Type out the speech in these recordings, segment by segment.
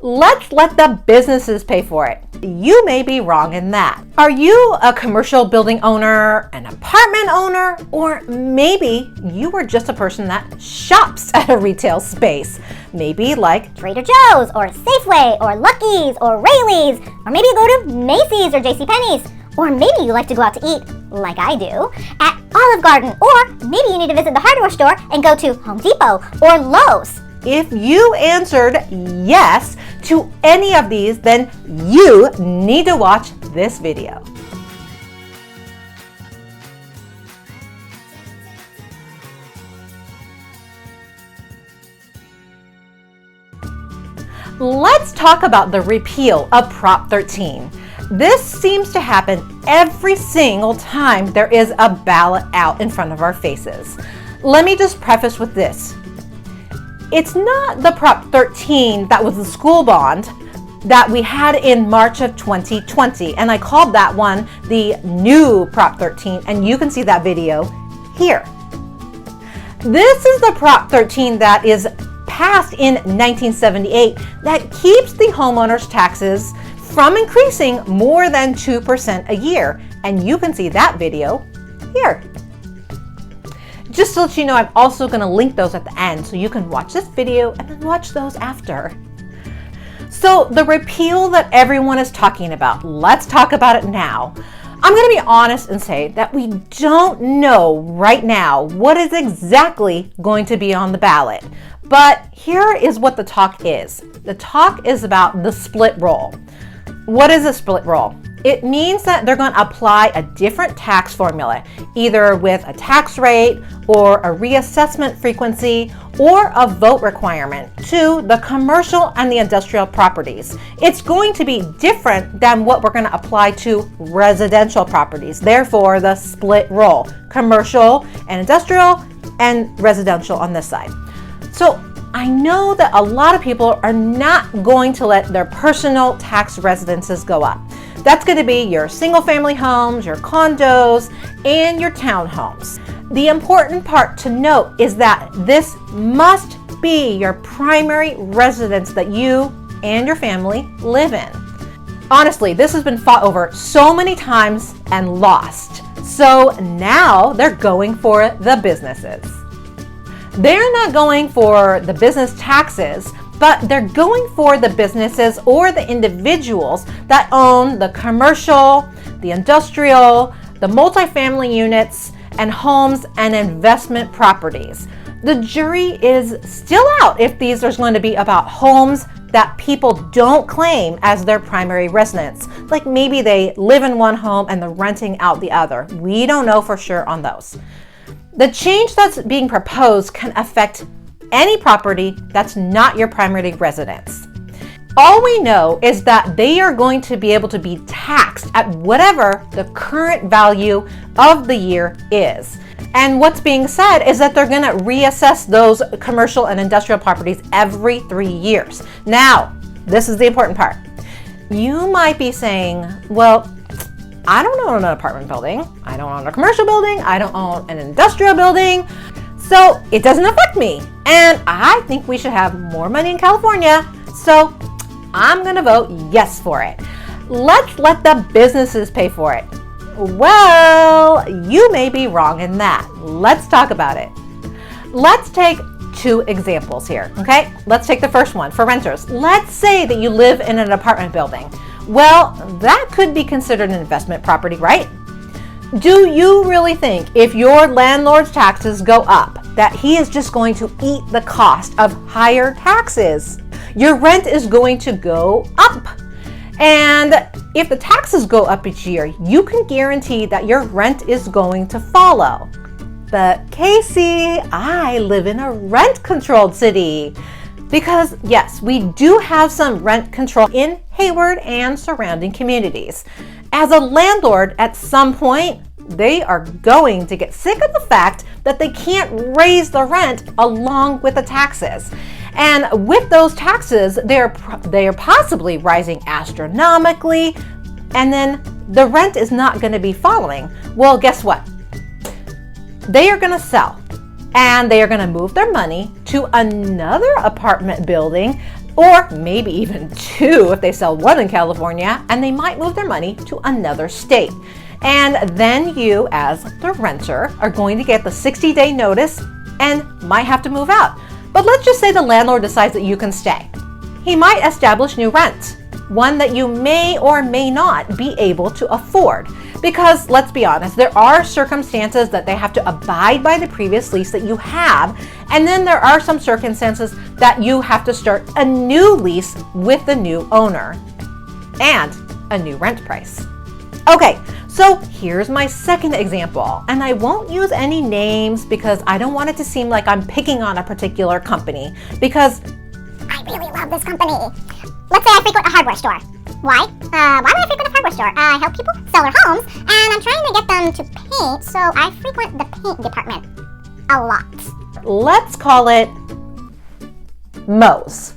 Let's let the businesses pay for it. You may be wrong in that. Are you a commercial building owner, an apartment owner, or maybe you are just a person that shops at a retail space? Maybe like Trader Joe's or Safeway or Lucky's or Rayleigh's, or maybe you go to Macy's or JCPenney's, or maybe you like to go out to eat, like I do, at Olive Garden, or maybe you need to visit the hardware store and go to Home Depot or Lowe's. If you answered yes to any of these, then you need to watch this video. Let's talk about the repeal of Prop 13. This seems to happen every single time there is a ballot out in front of our faces. Let me just preface with this. It's not the Prop 13 that was the school bond that we had in March of 2020, and I called that one the new Prop 13, and you can see that video here. This is the Prop 13 that is passed in 1978 that keeps the homeowners' taxes from increasing more than 2% a year, and you can see that video here. Just to let you know, I'm also going to link those at the end so you can watch this video and then watch those after. So the repeal that everyone is talking about, let's talk about it now. I'm going to be honest and say that we don't know right now what is exactly going to be on the ballot. But here is what the talk is. The talk is about the split roll. What is a split roll? It means that they're going to apply a different tax formula, either with a tax rate or a reassessment frequency or a vote requirement to the commercial and the industrial properties. It's going to be different than what we're going to apply to residential properties. Therefore, the split roll, commercial and industrial and residential on this side. So I know that a lot of people are not going to let their personal tax residences go up. That's going to be your single family homes, your condos, and your townhomes. The important part to note is that this must be your primary residence that you and your family live in. Honestly, this has been fought over so many times and lost. So now they're going for the businesses. They're not going for the business taxes, but they're going for the businesses or the individuals that own the commercial, the industrial, the multifamily units, and homes and investment properties. The jury is still out if these are going to be about homes that people don't claim as their primary residence. Like maybe they live in one home and they're renting out the other. We don't know for sure on those. The change that's being proposed can affect any property that's not your primary residence. All we know is that they are going to be able to be taxed at whatever the current value of the year is. And what's being said is that they're going to reassess those commercial and industrial properties every 3 years. Now, this is the important part. You might be saying, well, I don't own an apartment building, I don't own a commercial building, I don't own an industrial building, so it doesn't affect me. And I think we should have more money in California, so I'm gonna vote yes for it. Let's let the businesses pay for it. Well, you may be wrong in that. Let's talk about it. Let's take 2 examples here, okay? Let's take the first one for renters. Let's say that you live in an apartment building. Well, that could be considered an investment property, right? Do you really think if your landlord's taxes go up, that he is just going to eat the cost of higher taxes? Your rent is going to go up. And if the taxes go up each year, you can guarantee that your rent is going to follow. But Casey, I live in a rent-controlled city. Because yes, we do have some rent control in Hayward and surrounding communities. As a landlord, at some point, they are going to get sick of the fact that they can't raise the rent along with the taxes. And with those taxes, they are possibly rising astronomically, and then the rent is not going to be following. Well, guess what? They are going to sell. And they are going to move their money to another apartment building or maybe even 2 if they sell one in California, and they might move their money to another state. And then you, as the renter, are going to get the 60-day notice and might have to move out. But let's just say the landlord decides that you can stay. He might establish new rent, one that you may or may not be able to afford. Because let's be honest, there are circumstances that they have to abide by the previous lease that you have, and then there are some circumstances that you have to start a new lease with the new owner and a new rent price. Okay, so here's my second example, and I won't use any names because I don't want it to seem like I'm picking on a particular company, because I really love this company. Let's say I frequent a hardware store. Why? Why do I frequent a hardware store? I help people sell their homes, and I'm trying to get them to paint, so I frequent the paint department a lot. let's call it Moe's.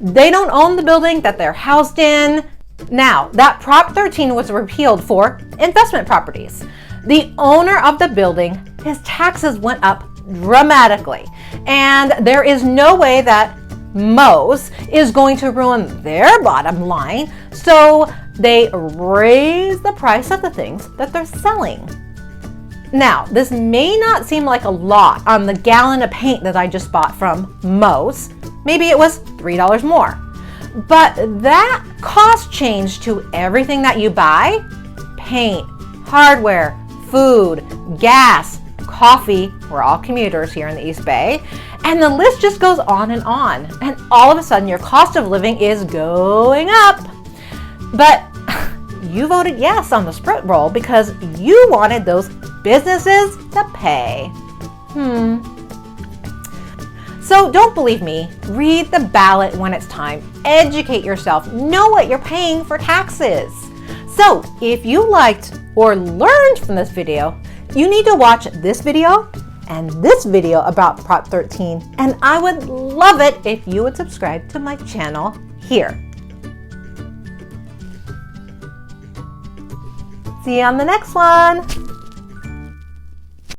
They don't own the building that they're housed in. Now, that Prop 13 was repealed for investment properties. The owner of the building, his taxes went up dramatically, and there is no way that Moe's is going to ruin their bottom line, so they raise the price of the things that they're selling. Now, this may not seem like a lot on the gallon of paint that I just bought from Moe's. Maybe it was $3 more. But that cost change to everything that you buy, paint, hardware, food, gas, coffee, we're all commuters here in the East Bay, and the list just goes on. And all of a sudden your cost of living is going up. But you voted yes on the split roll because you wanted those businesses to pay. So don't believe me, read the ballot when it's time, educate yourself, know what you're paying for taxes. So if you liked or learned from this video, you need to watch this video and this video about Prop 13, and I would love it if you would subscribe to my channel here. See you on the next one.